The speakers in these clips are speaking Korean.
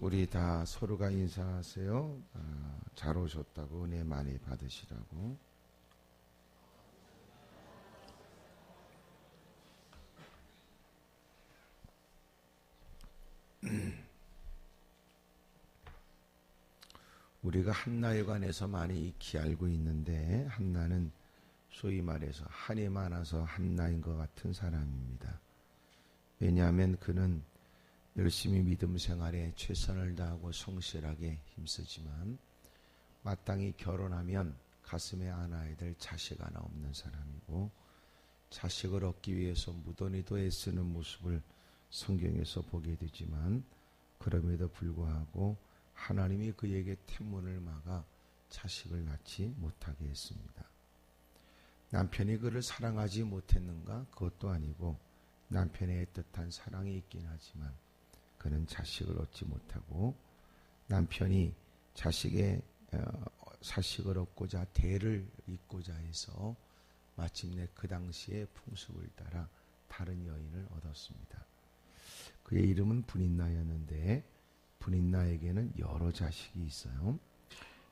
우리 다 서로가 인사하세요. 잘 오셨다고, 은혜 많이 받으시라고. 우리가 한나에 관해서 많이 익히 알고 있는데, 한나는 소위 말해서 한이 많아서 한나인 것 같은 사람입니다. 왜냐하면 그는 열심히 믿음 생활에 최선을 다하고 성실하게 힘쓰지만 마땅히 결혼하면 가슴에 안아야 될 자식 하나 없는 사람이고, 자식을 얻기 위해서 무던히도 애쓰는 모습을 성경에서 보게 되지만, 그럼에도 불구하고 하나님이 그에게 태문을 막아 자식을 낳지 못하게 했습니다. 남편이 그를 사랑하지 못했는가? 그것도 아니고 남편의 애틋한 사랑이 있긴 하지만 그는 자식을 얻지 못하고, 남편이 자식의 자식을 얻고자 대를 잇고자 해서 마침내 그 당시의 풍습을 따라 다른 여인을 얻었습니다. 그의 이름은 분인나였는데, 분인나에게는 여러 자식이 있어요.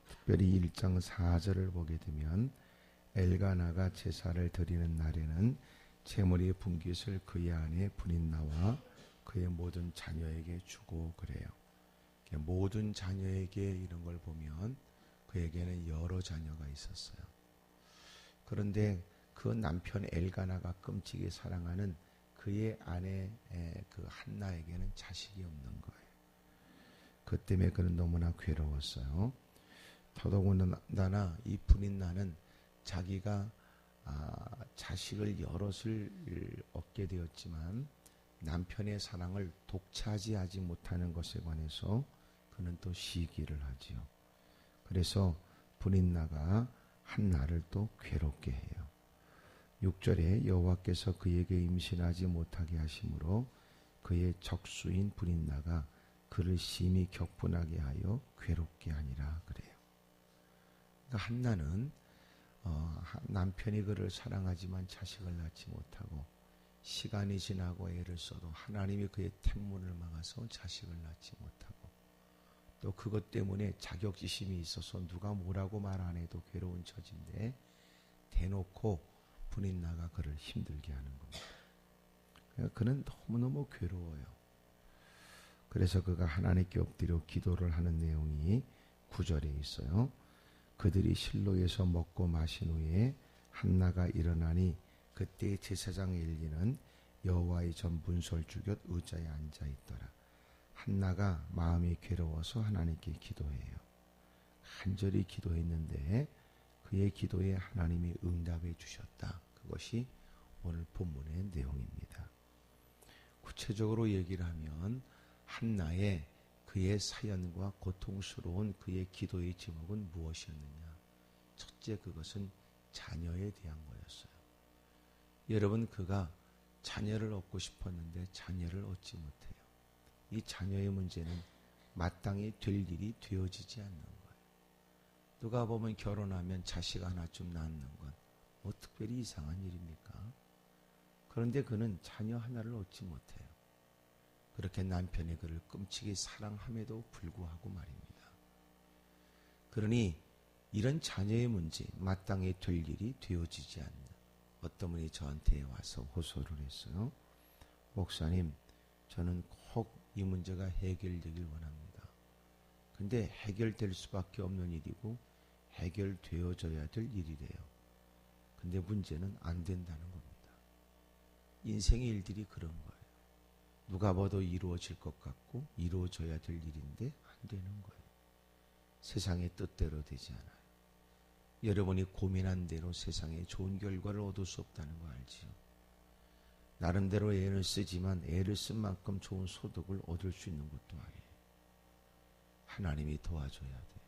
특별히 1장 4절을 보게 되면 엘가나가 제사를 드리는 날에는 제물의 분깃을 그의 아내 분인나와 그의 모든 자녀에게 주고 그래요. 모든 자녀에게 이런 걸 보면 그에게는 여러 자녀가 있었어요. 그런데 그 남편 엘가나가 끔찍이 사랑하는 그의 아내 그 한나에게는 자식이 없는 거예요. 그 때문에 그는 너무나 괴로웠어요. 더더군다나 이 분인나는 자기가 자식을 여럿을 얻게 되었지만 남편의 사랑을 독차지하지 못하는 것에 관해서 그는 또 시기를 하지요. 그래서 분인나가 한나를 또 괴롭게 해요. 6절에 여호와께서 그에게 임신하지 못하게 하심으로 그의 적수인 분인나가 그를 심히 격분하게 하여 괴롭게 하니라 그래요. 그러니까 한나는 남편이 그를 사랑하지만 자식을 낳지 못하고, 시간이 지나고 애를 써도 하나님이 그의 태문을 막아서 자식을 낳지 못하고, 또 그것 때문에 자격지심이 있어서 누가 뭐라고 말 안 해도 괴로운 처지인데 대놓고 분인나가 그를 힘들게 하는 겁니다. 그러니까 그는 너무너무 괴로워요. 그래서 그가 하나님께 엎드려 기도를 하는 내용이 9절에 있어요. 그들이 실로에서 먹고 마신 후에 한나가 일어나니 그때 제사장 엘리는 여호와의 전 문설주 곁 의자에 앉아 있더라. 한나가 마음이 괴로워서 하나님께 기도해요. 간절히 기도했는데 그의 기도에 하나님이 응답해 주셨다. 그것이 오늘 본문의 내용입니다. 구체적으로 얘기를 하면 한나의 그의 사연과 고통스러운 그의 기도의 제목은 무엇이었느냐? 첫째, 그것은 자녀에 대한 거였어요. 여러분, 그가 자녀를 얻고 싶었는데 자녀를 얻지 못해요. 이 자녀의 문제는 마땅히 될 일이 되어지지 않는 거예요. 누가 보면 결혼하면 자식 하나쯤 낳는 건 뭐 특별히 이상한 일입니까? 그런데 그는 자녀 하나를 얻지 못해요. 그렇게 남편이 그를 끔찍이 사랑함에도 불구하고 말입니다. 그러니 이런 자녀의 문제, 마땅히 될 일이 되어지지 않는, 어떤 분이 저한테 와서 호소를 했어요. 목사님, 저는 꼭 이 문제가 해결되길 원합니다. 근데 해결될 수밖에 없는 일이고 해결되어져야 될 일이래요. 근데 문제는 안 된다는 겁니다. 인생의 일들이 그런 거예요. 누가 봐도 이루어질 것 같고 이루어져야 될 일인데 안 되는 거예요. 세상의 뜻대로 되지 않아요. 여러분이 고민한 대로 세상에 좋은 결과를 얻을 수 없다는 거 알지요? 나름대로 애를 쓰지만 애를 쓴 만큼 좋은 소득을 얻을 수 있는 것도 아니에요. 하나님이 도와줘야 돼요.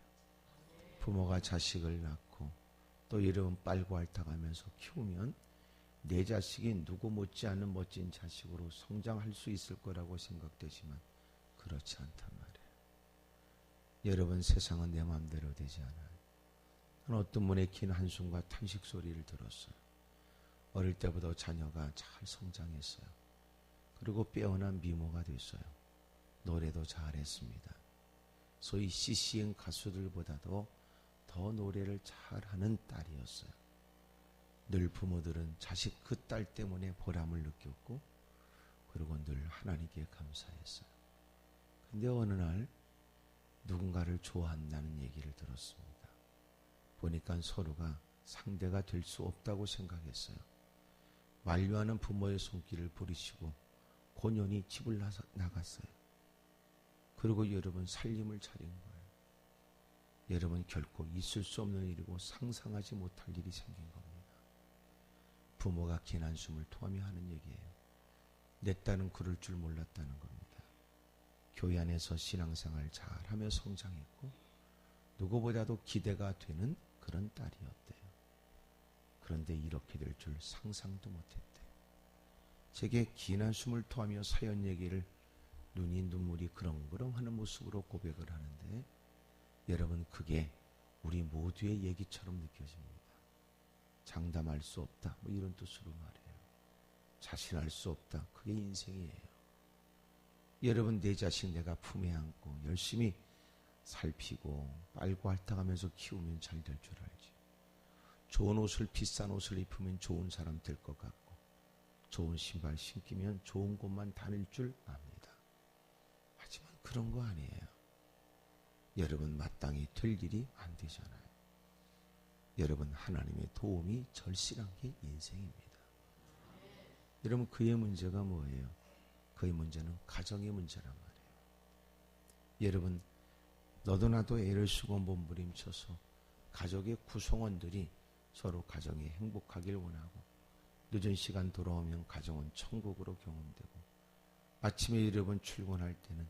부모가 자식을 낳고 또 여러분 빨고 앓다가면서 키우면 내 자식이 누구 못지않은 멋진 자식으로 성장할 수 있을 거라고 생각되지만 그렇지 않단 말이에요. 여러분, 세상은 내 마음대로 되지 않아요. 어떤 분의 긴 한숨과 탄식 소리를 들었어요. 어릴 때부터 자녀가 잘 성장했어요. 그리고 빼어난 미모가 됐어요. 노래도 잘했습니다. 소위 CCN 가수들보다도 더 노래를 잘하는 딸이었어요. 늘 부모들은 자식 그 딸 때문에 보람을 느꼈고 그리고 늘 하나님께 감사했어요. 근데 어느 날 누군가를 좋아한다는 얘기를 들었습니다. 보니까 서로가 상대가 될 수 없다고 생각했어요. 만류하는 부모의 손길을 부리시고 곤연히 집을 나갔어요. 그리고 여러분 살림을 차린 거예요. 여러분 결코 있을 수 없는 일이고 상상하지 못할 일이 생긴 겁니다. 부모가 긴 한숨을 토하며 하는 얘기예요. 내 딸은 그럴 줄 몰랐다는 겁니다. 교회 안에서 신앙생활 잘하며 성장했고 누구보다도 기대가 되는 그런 딸이었대요. 그런데 이렇게 될 줄 상상도 못했대요. 제게 긴 한숨을 토하며 사연 얘기를 눈이 눈물이 그렁그렁하는 모습으로 고백을 하는데 여러분 그게 우리 모두의 얘기처럼 느껴집니다. 장담할 수 없다 뭐 이런 뜻으로 말해요. 자신할 수 없다. 그게 인생이에요. 여러분 내 자식 내가 품에 안고 열심히 살피고 빨고 핥아가면서 키우면 잘 될 줄 알지. 좋은 옷을 비싼 옷을 입으면 좋은 사람 될 것 같고 좋은 신발 신기면 좋은 곳만 다닐 줄 압니다. 하지만 그런 거 아니에요. 여러분 마땅히 될 일이 안 되잖아요. 여러분 하나님의 도움이 절실한 게 인생입니다. 여러분 그의 문제가 뭐예요? 그의 문제는 가정의 문제란 말이에요. 여러분 너도 나도 애를 쓰고 몸부림쳐서 가족의 구성원들이 서로 가정이 행복하길 원하고 늦은 시간 돌아오면 가정은 천국으로 경험되고 아침에 여러분 출근할 때는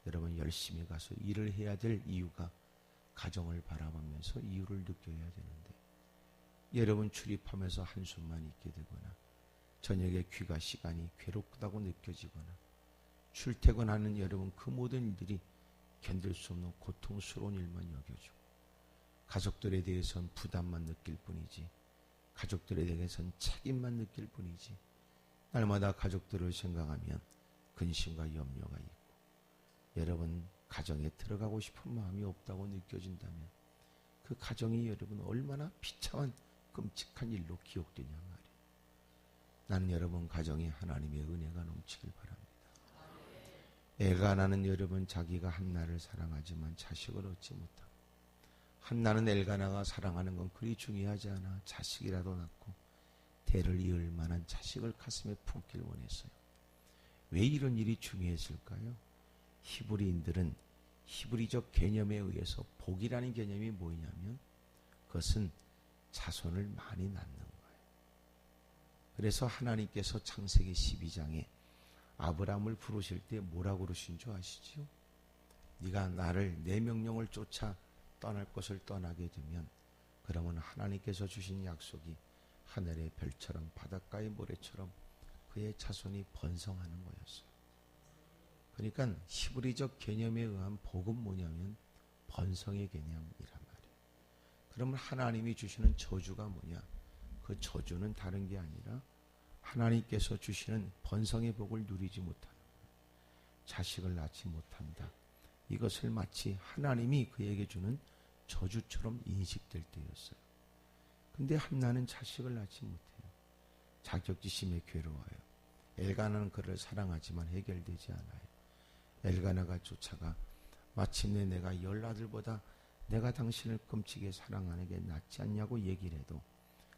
여러분 열심히 가서 일을 해야 될 이유가 가정을 바라보면서 이유를 느껴야 되는데 여러분 출입하면서 한숨만 있게 되거나 저녁에 귀가 시간이 괴롭다고 느껴지거나 출퇴근하는 여러분 그 모든 일들이 견딜 수 없는 고통스러운 일만 여겨지고 가족들에 대해서는 부담만 느낄 뿐이지 가족들에 대해서는 책임만 느낄 뿐이지 날마다 가족들을 생각하면 근심과 염려가 있고 여러분 가정에 들어가고 싶은 마음이 없다고 느껴진다면 그 가정이 여러분 얼마나 비참한 끔찍한 일로 기억되냐 말이에요. 나는 여러분 가정에 하나님의 은혜가 넘치길 바랍니다. 엘가나는 여러분 자기가 한나를 사랑하지만 자식을 얻지 못하고 한나는 엘가나가 사랑하는 건 그리 중요하지 않아 자식이라도 낳고 대를 이을 만한 자식을 가슴에 품길 원했어요. 왜 이런 일이 중요했을까요? 히브리인들은 히브리적 개념에 의해서 복이라는 개념이 뭐냐면 그것은 자손을 많이 낳는 거예요. 그래서 하나님께서 창세기 12장에 아브라함을 부르실 때 뭐라고 그러신 줄 아시죠? 네가 나를 내 명령을 쫓아 떠날 것을 떠나게 되면 그러면 하나님께서 주신 약속이 하늘의 별처럼 바닷가의 모래처럼 그의 자손이 번성하는 거였어요. 그러니까 히브리적 개념에 의한 복은 뭐냐면 번성의 개념이란 말이에요. 그러면 하나님이 주시는 저주가 뭐냐? 그 저주는 다른 게 아니라 하나님께서 주시는 번성의 복을 누리지 못하는 거예요. 자식을 낳지 못한다. 이것을 마치 하나님이 그에게 주는 저주처럼 인식될 때였어요. 근데 한나는 자식을 낳지 못해요. 자격지심에 괴로워요. 엘가나는 그를 사랑하지만 해결되지 않아요. 엘가나가 쫓아가 마침내 내가 10아들보다 내가 당신을 끔찍하게 사랑하는 게 낫지 않냐고 얘기를 해도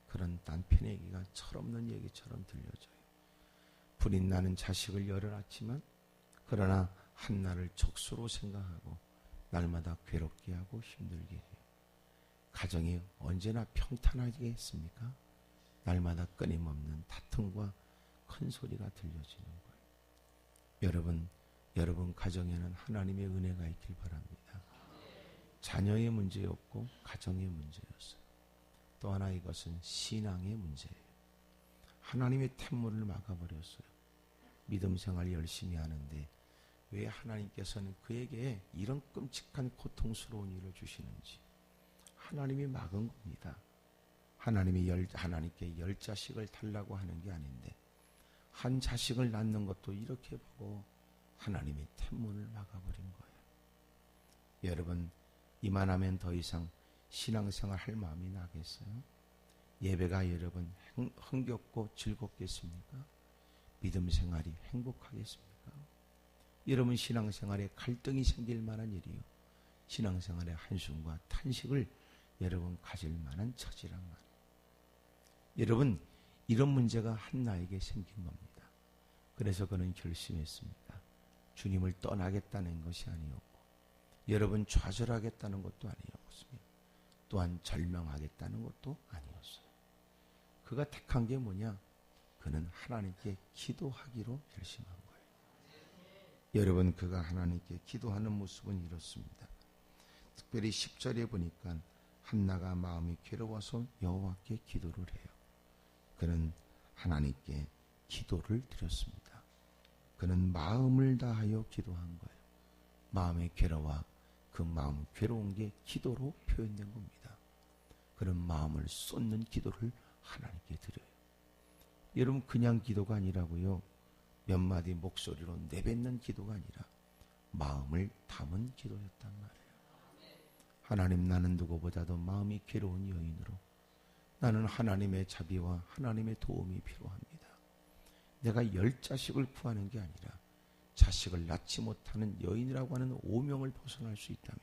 그런 남편의 얘기가 철없는 얘기처럼 들려져요. 불이 나는 자식을 열어놨지만 그러나 한나를 적수로 생각하고 날마다 괴롭게 하고 힘들게 해요. 가정이 언제나 평탄하겠습니까? 날마다 끊임없는 다툼과 큰 소리가 들려지는 거예요. 여러분 가정에는 하나님의 은혜가 있길 바랍니다. 자녀의 문제였고 가정의 문제였어요. 또 하나 이것은 신앙의 문제예요. 하나님의 템물을 막아버렸어요. 믿음 생활 열심히 하는데 왜 하나님께서는 그에게 이런 끔찍한 고통스러운 일을 주시는지 하나님이 막은 겁니다. 하나님께 10자식을 달라고 하는 게 아닌데 한 자식을 낳는 것도 이렇게 보고 하나님이 템문을 막아버린 거예요. 여러분, 이만하면 더 이상 신앙생활 할 마음이 나겠어요? 예배가 여러분 흥겹고 즐겁겠습니까? 믿음 생활이 행복하겠습니까? 여러분 신앙생활에 갈등이 생길 만한 일이요. 신앙생활의 한숨과 탄식을 여러분 가질 만한 처지란 말이에요. 여러분, 이런 문제가 한나에게 생긴 겁니다. 그래서 그는 결심했습니다. 주님을 떠나겠다는 것이 아니었고, 여러분 좌절하겠다는 것도 아니었습니다. 또한 절망하겠다는 것도 아니었어요. 그가 택한 게 뭐냐? 그는 하나님께 기도하기로 결심한 거예요. 여러분, 그가 하나님께 기도하는 모습은 이렇습니다. 특별히 10절에 보니까 한나가 마음이 괴로워서 여호와께 기도를 해요. 그는 하나님께 기도를 드렸습니다. 그는 마음을 다하여 기도한 거예요. 마음의 괴로워, 그 마음 괴로운 게 기도로 표현된 겁니다. 그런 마음을 쏟는 기도를 하나님께 드려요. 여러분, 그냥 기도가 아니라고요. 몇 마디 목소리로 내뱉는 기도가 아니라 마음을 담은 기도였단 말이에요. 하나님, 나는 누구보다도 마음이 괴로운 여인으로 나는 하나님의 자비와 하나님의 도움이 필요합니다. 내가 10자식을 구하는 게 아니라 자식을 낳지 못하는 여인이라고 하는 오명을 벗어날 수 있다면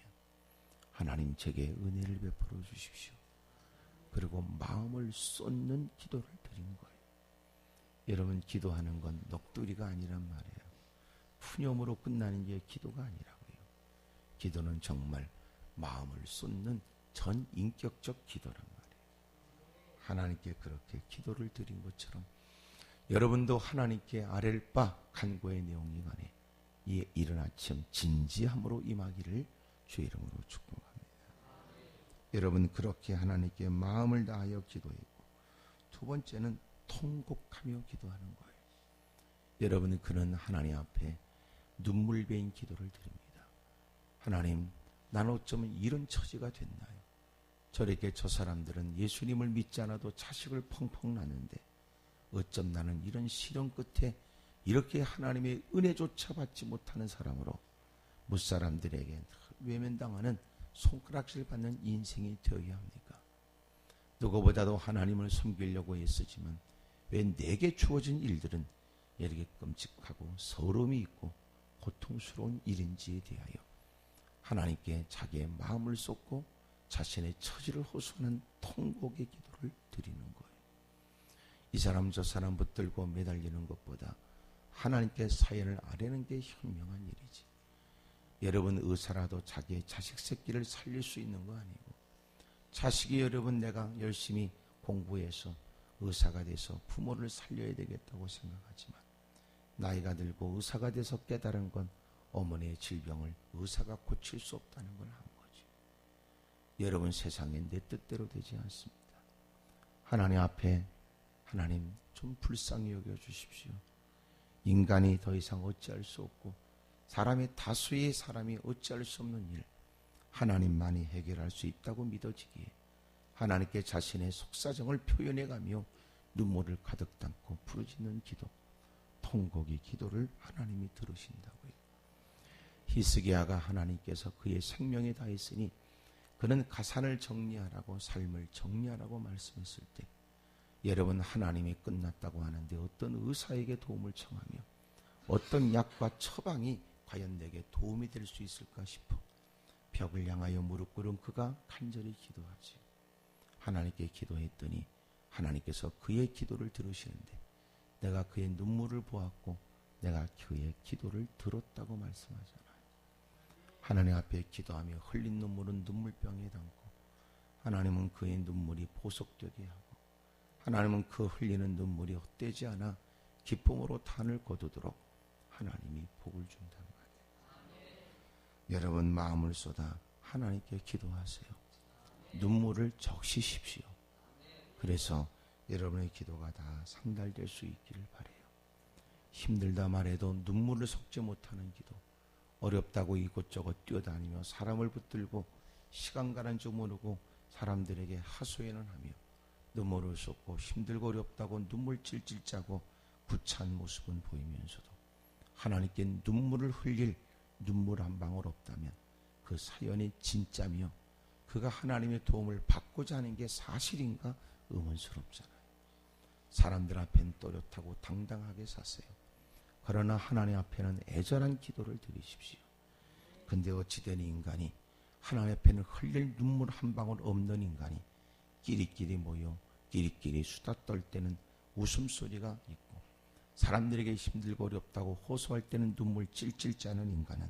하나님 제게 은혜를 베풀어 주십시오. 그리고 마음을 쏟는 기도를 드리는 거예요. 여러분, 기도하는 건 넋두리가 아니란 말이에요. 푸념으로 끝나는 게 기도가 아니라고요. 기도는 정말 마음을 쏟는 전인격적 기도란 말이에요. 하나님께 그렇게 기도를 드린 것처럼 여러분도 하나님께 아랠 바 간구의 내용이 간에 이 이른 아침 진지함으로 임하기를 주의 이름으로 축복합니다. 여러분, 그렇게 하나님께 마음을 다하여 기도했고, 두 번째는 통곡하며 기도하는 거예요. 여러분, 그는 하나님 앞에 눈물 베인 기도를 드립니다. 하나님, 나는 어쩌면 이런 처지가 됐나요? 저렇게 저 사람들은 예수님을 믿지 않아도 자식을 펑펑 낳는데 어쩜 나는 이런 시련 끝에 이렇게 하나님의 은혜조차 받지 못하는 사람으로 무사람들에게 외면당하는 손가락질 받는 인생이 되어야 합니까? 누구보다도 하나님을 섬기려고 애쓰지만 왜 내게 주어진 일들은 이렇게 끔찍하고 서러움이 있고 고통스러운 일인지에 대하여 하나님께 자기의 마음을 쏟고 자신의 처지를 호소하는 통곡의 기도를 드리는 거예요. 이 사람 저 사람 붙들고 매달리는 것보다 하나님께 사연을 아뢰는 게 현명한 일이지. 여러분, 의사라도 자기의 자식 새끼를 살릴 수 있는 거 아니고, 자식이 여러분 내가 열심히 공부해서 의사가 돼서 부모를 살려야 되겠다고 생각하지만 나이가 들고 의사가 돼서 깨달은 건 어머니의 질병을 의사가 고칠 수 없다는 걸 한 거지. 여러분, 세상에 내 뜻대로 되지 않습니다. 하나님 앞에 하나님 좀 불쌍히 여겨주십시오. 인간이 더 이상 어찌할 수 없고 사람의 다수의 사람이 어찌할 수 없는 일 하나님만이 해결할 수 있다고 믿어지기에 하나님께 자신의 속사정을 표현해가며 눈물을 가득 담고 부르짖는 기도, 통곡의 기도를 하나님이 들으신다고요. 히스기야가 하나님께서 그의 생명에 다했으니 그는 가산을 정리하라고, 삶을 정리하라고 말씀했을 때 여러분, 하나님이 끝났다고 하는데 어떤 의사에게 도움을 청하며 어떤 약과 처방이 과연 내게 도움이 될 수 있을까 싶어 벽을 향하여 무릎 꿇은 그가 간절히 기도하지. 하나님께 기도했더니 하나님께서 그의 기도를 들으시는데 내가 그의 눈물을 보았고 내가 그의 기도를 들었다고 말씀하잖아요. 하나님 앞에 기도하며 흘린 눈물은 눈물병에 담고 하나님은 그의 눈물이 보석되게 하고 하나님은 그 흘리는 눈물이 헛되지 않아 기쁨으로 단을 거두도록 하나님이 복을 준단 말이에요. 여러분, 마음을 쏟아 하나님께 기도하세요. 눈물을 적시십시오. 그래서 여러분의 기도가 다 상달될 수 있기를 바라요. 힘들다 말해도 눈물을 섞지 못하는 기도, 어렵다고 이곳저곳 뛰어다니며 사람을 붙들고 시간 가는 줄 모르고 사람들에게 하소연을 하며 눈물을 쏟고 힘들고 어렵다고 눈물 찔찔 짜고 구차한 모습은 보이면서도 하나님께 눈물을 흘릴 눈물 한 방울 없다면 그 사연이 진짜며 그가 하나님의 도움을 받고자 하는 게 사실인가 의문스럽잖아요. 사람들 앞엔 또렷하고 당당하게 사세요. 그러나 하나님 앞에는 애절한 기도를 드리십시오. 근데 어찌된 인간이 하나님 앞에는 흘릴 눈물 한 방울 없는 인간이 끼리끼리 모여 끼리끼리 수다 떨 때는 웃음소리가 있고 사람들에게 힘들고 어렵다고 호소할 때는 눈물 찔찔 짜는 인간은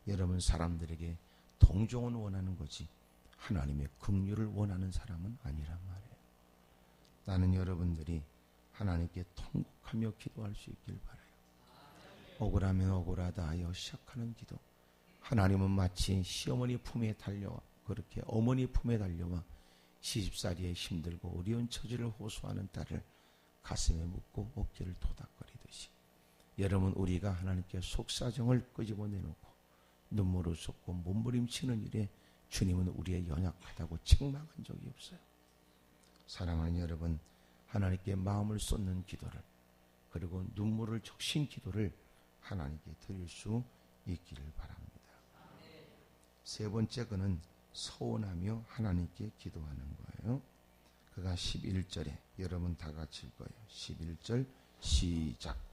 여러분 사람들에게 동정을 원하는 거지 하나님의 긍휼을 원하는 사람은 아니란 말이에요. 나는 여러분들이 하나님께 통곡하며 기도할 수 있길 바라요. 억울하면 억울하다 하여 시작하는 기도. 하나님은 마치 시어머니 품에 달려와 그렇게 어머니 품에 달려와 시집살이에 힘들고 어려운 처지를 호소하는 딸을 가슴에 묻고 어깨를 토닥거리듯이 여러분 우리가 하나님께 속사정을 끄집어내놓고 눈물을 쏟고 몸부림치는 일에 주님은 우리의 연약하다고 책망한 적이 없어요. 사랑하는 여러분, 하나님께 마음을 쏟는 기도를 그리고 눈물을 적신 기도를 하나님께 드릴 수 있기를 바랍니다. 세 번째 그는 서원하며 하나님께 기도하는 거예요. 그가 11절에 여러분 다 같이 읽어요. 11절 시작.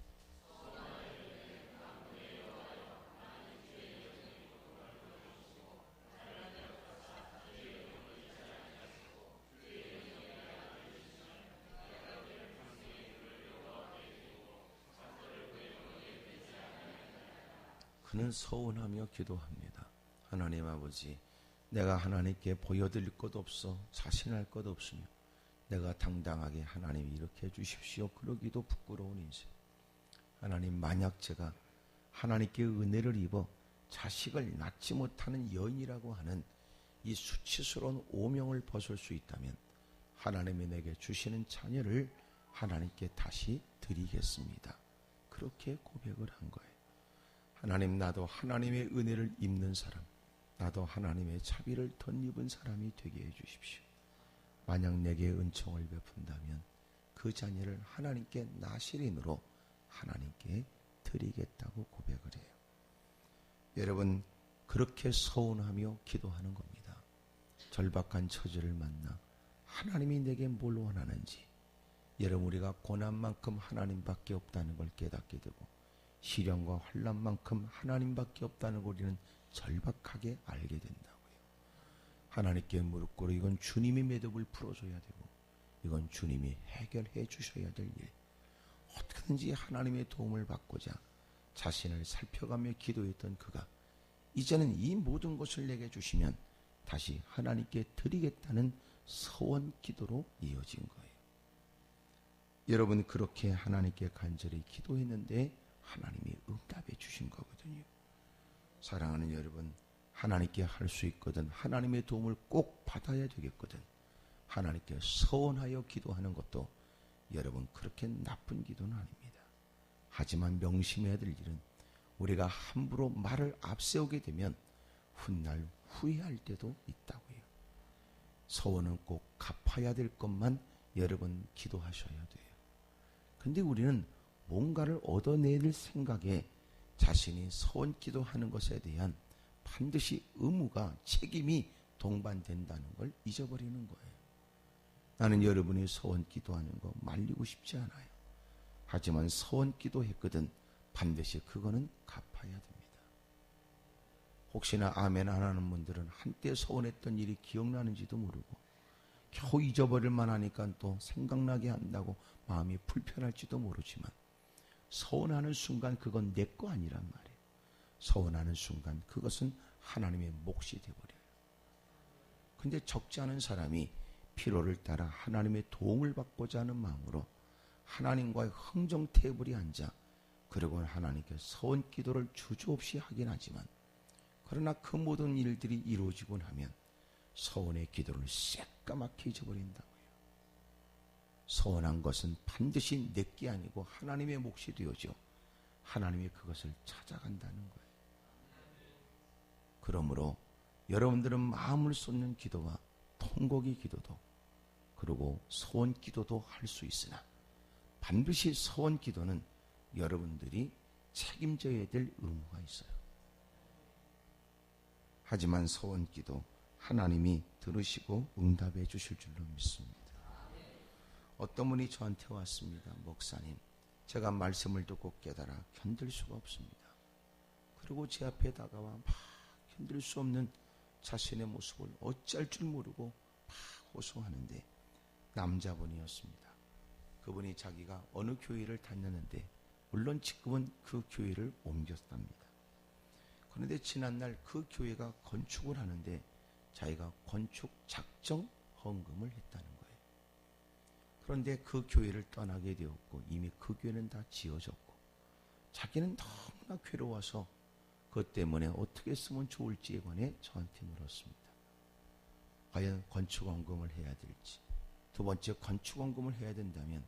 그는 서운하며 기도합니다. 하나님 아버지, 내가 하나님께 보여드릴 것 없어 자신할 것 없으며 내가 당당하게 하나님 이렇게 해주십시오 그러기도 부끄러운 인생. 하나님 만약 제가 하나님께 은혜를 입어 자식을 낳지 못하는 여인이라고 하는 이 수치스러운 오명을 벗을 수 있다면 하나님이 내게 주시는 자녀를 하나님께 다시 드리겠습니다. 그렇게 고백을 한 거예요. 하나님 나도 하나님의 은혜를 입는 사람, 나도 하나님의 자비를 덧입은 사람이 되게 해주십시오. 만약 내게 은총을 베푼다면 그 자녀를 하나님께 나실인으로 하나님께 드리겠다고 고백을 해요. 여러분 그렇게 서운하며 기도하는 겁니다. 절박한 처지를 만나 하나님이 내게 뭘 원하는지 여러분 우리가 고난만큼 하나님밖에 없다는 걸 깨닫게 되고 시련과 환난만큼 하나님밖에 없다는 걸 우리는 절박하게 알게 된다고요. 하나님께 무릎 꿇어 이건 주님이 매듭을 풀어줘야 되고 이건 주님이 해결해 주셔야 될 일. 어떻게든지 하나님의 도움을 받고자 자신을 살펴가며 기도했던 그가 이제는 이 모든 것을 내게 주시면 다시 하나님께 드리겠다는 서원 기도로 이어진 거예요. 여러분 그렇게 하나님께 간절히 기도했는데 하나님이 응답해 주신 거거든요. 사랑하는 여러분, 하나님께 할 수 있거든 하나님의 도움을 꼭 받아야 되겠거든 하나님께 서원하여 기도하는 것도 여러분 그렇게 나쁜 기도는 아닙니다. 하지만 명심해야 될 일은 우리가 함부로 말을 앞세우게 되면 훗날 후회할 때도 있다고요. 서원은 꼭 갚아야 될 것만 여러분 기도하셔야 돼요. 근데 우리는 뭔가를 얻어낼 생각에 자신이 서원 기도하는 것에 대한 반드시 의무가 책임이 동반된다는 걸 잊어버리는 거예요. 나는 여러분이 서원 기도하는 거 말리고 싶지 않아요. 하지만 서원 기도했거든 반드시 그거는 갚아야 됩니다. 혹시나 아멘 안 하는 분들은 한때 서원했던 일이 기억나는지도 모르고 겨우 잊어버릴 만하니까 또 생각나게 한다고 마음이 불편할지도 모르지만 서운하는 순간 그건 내 거 아니란 말이에요. 서운하는 순간 그것은 하나님의 몫이 되어버려요. 근데 적지 않은 사람이 필요를 따라 하나님의 도움을 받고자 하는 마음으로 하나님과의 흥정 테이블에 앉아 그리고 하나님께 서원 기도를 주저없이 하긴 하지만 그러나 그 모든 일들이 이루어지고 나면 서원의 기도를 새까맣게 잊어버린다고요. 서원한 것은 반드시 내게 아니고 하나님의 몫이 되어져 하나님이 그것을 찾아간다는 거예요. 그러므로 여러분들은 마음을 쏟는 기도와 통곡의 기도도 그리고 서원 기도도 할 수 있으나 반드시 서원 기도는 여러분들이 책임져야 될 의무가 있어요. 하지만 서원기도 하나님이 들으시고 응답해 주실 줄로 믿습니다. 어떤 분이 저한테 왔습니다. 목사님, 제가 말씀을 듣고 깨달아 견딜 수가 없습니다. 그리고 제 앞에 다가와 막 견딜 수 없는 자신의 모습을 어찌할 줄 모르고 막 호소하는데 남자분이었습니다. 그분이 자기가 어느 교회를 다녔는데 물론 지금은 그 교회를 옮겼답니다. 그런데 지난날 그 교회가 건축을 하는데 자기가 건축 작정 헌금을 했다는 거예요. 그런데 그 교회를 떠나게 되었고 이미 그 교회는 다 지어졌고 자기는 너무나 괴로워서 그것 때문에 어떻게 쓰면 좋을지에 관해 저한테 물었습니다. 과연 건축 헌금을 해야 될지, 두 번째 건축 헌금을 해야 된다면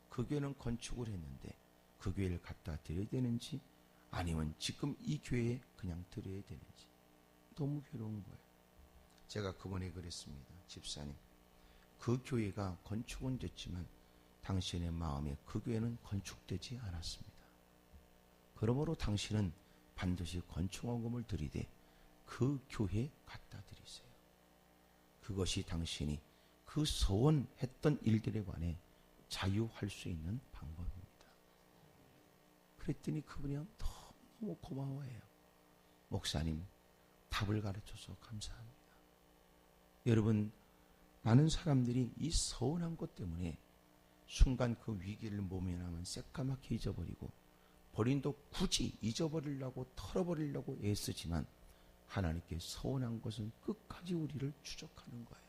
그 교회는 건축을 했는데 그 교회를 갖다 드려야 되는지 아니면 지금 이 교회에 그냥 드려야 되는지 너무 괴로운 거예요. 제가 그분에게 그랬습니다. 집사님, 그 교회가 건축은 됐지만 당신의 마음에 그 교회는 건축되지 않았습니다. 그러므로 당신은 반드시 건축헌금을 드리되 그 교회에 갖다 드리세요. 그것이 당신이 그 서원했던 일들에 관해 자유할 수 있는 방법입니다. 그랬더니 그분이 너무 고마워해요. 목사님, 답을 가르쳐서 감사합니다. 여러분, 많은 사람들이 이 서운한 것 때문에 순간 그 위기를 모면하면 새까맣게 잊어버리고 본인도 굳이 잊어버리려고 털어버리려고 애쓰지만 하나님께 서운한 것은 끝까지 우리를 추적하는 거예요.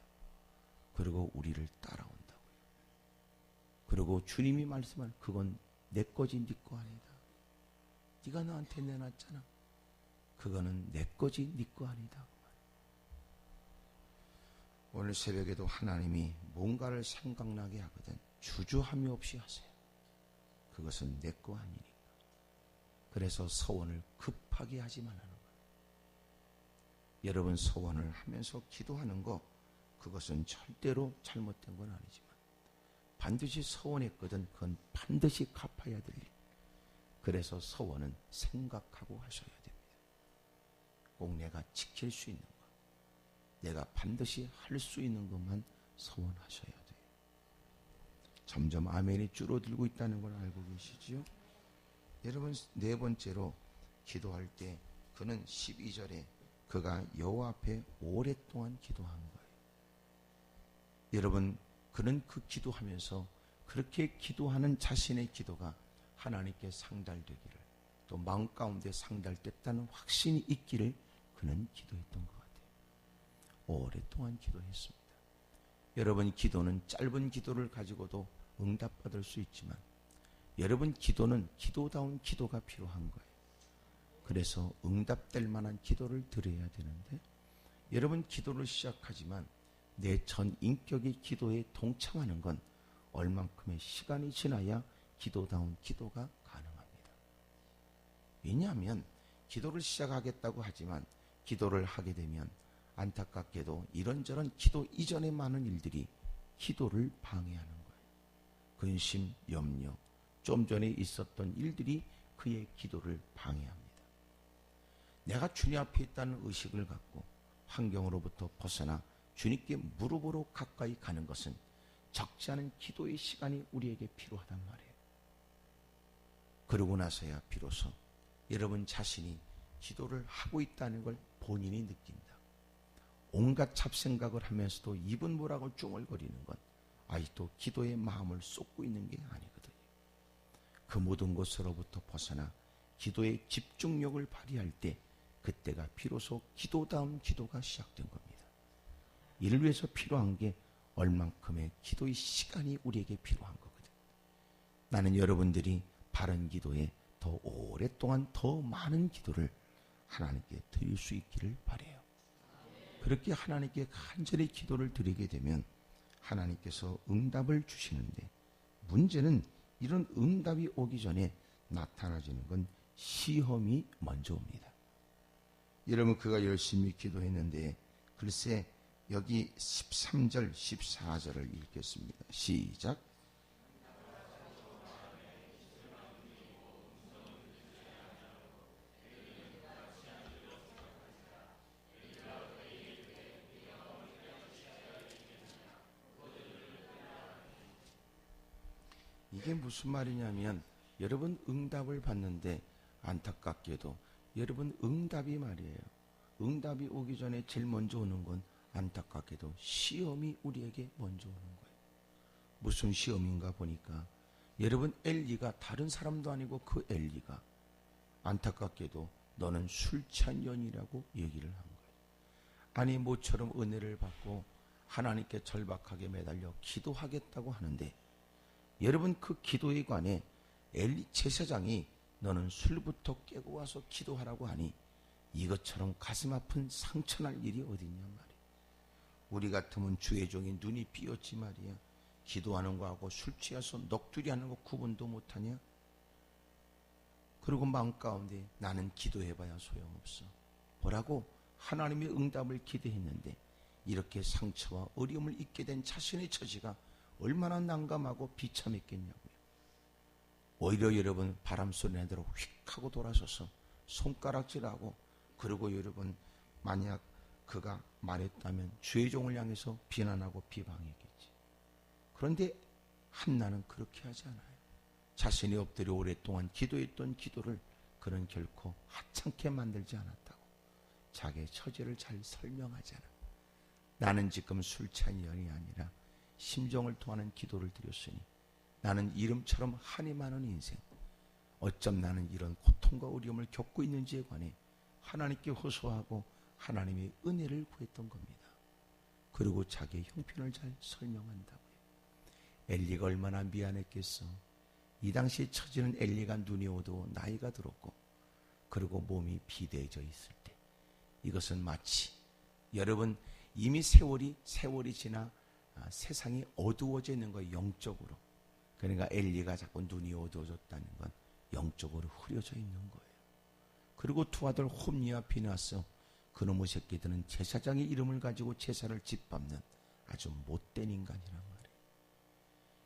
그리고 우리를 따라온다고요. 그리고 주님이 말씀한 그건 내 거지 네 거 아니다. 네가 나한테 내놨잖아. 그거는 내 거지 네 거 아니다. 오늘 새벽에도 하나님이 뭔가를 생각나게 하거든 주저함이 없이 하세요. 그것은 내 거 아니니까. 그래서 서원을 급하게 하지 말라는 거예요. 여러분, 서원을 하면서 기도하는 거 그것은 절대로 잘못된 건 아니지만 반드시 서원했거든 그건 반드시 갚아야 될 일. 그래서 서원은 생각하고 하셔야 됩니다. 꼭 내가 지킬 수 있는 것, 내가 반드시 할 수 있는 것만 서원하셔야 돼요. 점점 아멘이 줄어들고 있다는 걸 알고 계시지요? 여러분, 네 번째로 기도할 때 그는 12절에 그가 여호와 앞에 오랫동안 기도한 거예요. 여러분, 그는 그 기도하면서 그렇게 기도하는 자신의 기도가 하나님께 상달되기를, 또 마음 가운데 상달됐다는 확신이 있기를 그는 기도했던 것 같아요. 오랫동안 기도했습니다. 여러분, 기도는 짧은 기도를 가지고도 응답받을 수 있지만 여러분, 기도는 기도다운 기도가 필요한 거예요. 그래서 응답될 만한 기도를 드려야 되는데 여러분, 기도를 시작하지만 내 전 인격이 기도에 동참하는 건 얼만큼의 시간이 지나야 기도다운 기도가 가능합니다. 왜냐하면 기도를 시작하겠다고 하지만 기도를 하게 되면 안타깝게도 이런저런 기도 이전의 많은 일들이 기도를 방해하는 거예요. 근심, 염려, 좀 전에 있었던 일들이 그의 기도를 방해합니다. 내가 주님 앞에 있다는 의식을 갖고 환경으로부터 벗어나 주님께 무릎으로 가까이 가는 것은 적지 않은 기도의 시간이 우리에게 필요하단 말이에요. 그러고 나서야 비로소 여러분 자신이 기도를 하고 있다는 걸 본인이 느낀다. 온갖 잡생각을 하면서도 입은 뭐라고 쭝얼거리는 건 아직도 기도의 마음을 쏟고 있는 게 아니거든요. 그 모든 것으로부터 벗어나 기도의 집중력을 발휘할 때 그때가 비로소 기도다운 기도가 시작된 겁니다. 이를 위해서 필요한 게 얼만큼의 기도의 시간이 우리에게 필요한 거거든요. 나는 여러분들이 바른 기도에 더 오랫동안 더 많은 기도를 하나님께 드릴 수 있기를 바라요. 그렇게 하나님께 간절히 기도를 드리게 되면 하나님께서 응답을 주시는데 문제는 이런 응답이 오기 전에 나타나지는 건 시험이 먼저 옵니다. 여러분, 그가 열심히 기도했는데 글쎄 여기 13절 14절을 읽겠습니다. 시작. 이게 무슨 말이냐면 여러분 응답을 받는데 안타깝게도 여러분 응답이 말이에요. 응답이 오기 전에 제일 먼저 오는 건 안타깝게도 시험이 우리에게 먼저 오는 거예요. 무슨 시험인가 보니까 여러분 엘리가 다른 사람도 아니고 그 엘리가 안타깝게도 너는 술 취한 년이라고 얘기를 한 거예요. 아니 모처럼 은혜를 받고 하나님께 절박하게 매달려 기도하겠다고 하는데 여러분 그 기도에 관해 엘리 제사장이 너는 술부터 깨고 와서 기도하라고 하니 이것처럼 가슴 아픈 상처날 일이 어딨냐 말이야. 우리 같으면 주의 종이 눈이 삐었지 말이야. 기도하는 거하고 술 취해서 넋두리 하는 거 구분도 못하냐? 그리고 마음 가운데 나는 기도해봐야 소용없어. 뭐라고? 하나님의 응답을 기대했는데 이렇게 상처와 어려움을 잊게 된 자신의 처지가 얼마나 난감하고 비참했겠냐고요. 오히려 여러분 바람 소리 나대로 휙 하고 돌아서서 손가락질하고 그리고 여러분 만약 그가 말했다면 주의 종을 향해서 비난하고 비방했겠지. 그런데 한나는 그렇게 하지 않아요. 자신이 엎드려 오랫동안 기도했던 기도를 그는 결코 하찮게 만들지 않았다고. 자기의 처지를 잘 설명하잖아. 나는 지금 술 취한 년이 아니라 심정을 통하는 기도를 드렸으니 나는 이름처럼 한이 많은 인생, 어쩜 나는 이런 고통과 어려움을 겪고 있는지에 관해 하나님께 호소하고 하나님의 은혜를 구했던 겁니다. 그리고 자기의 형편을 잘 설명한다고요. 엘리가 얼마나 미안했겠어. 이 당시 처지는 엘리가 눈이 어두워 나이가 들었고 그리고 몸이 비대해져 있을 때 이것은 마치 여러분 이미 세월이 지나 세상이 어두워져 있는 거예요. 영적으로. 그러니까 엘리가 자꾸 눈이 어두워졌다는 건 영적으로 흐려져 있는 거예요. 그리고 두 아들 홈리와 비나스 그놈의 새끼들은 제사장의 이름을 가지고 제사를 짓밟는 아주 못된 인간이란 말이에요.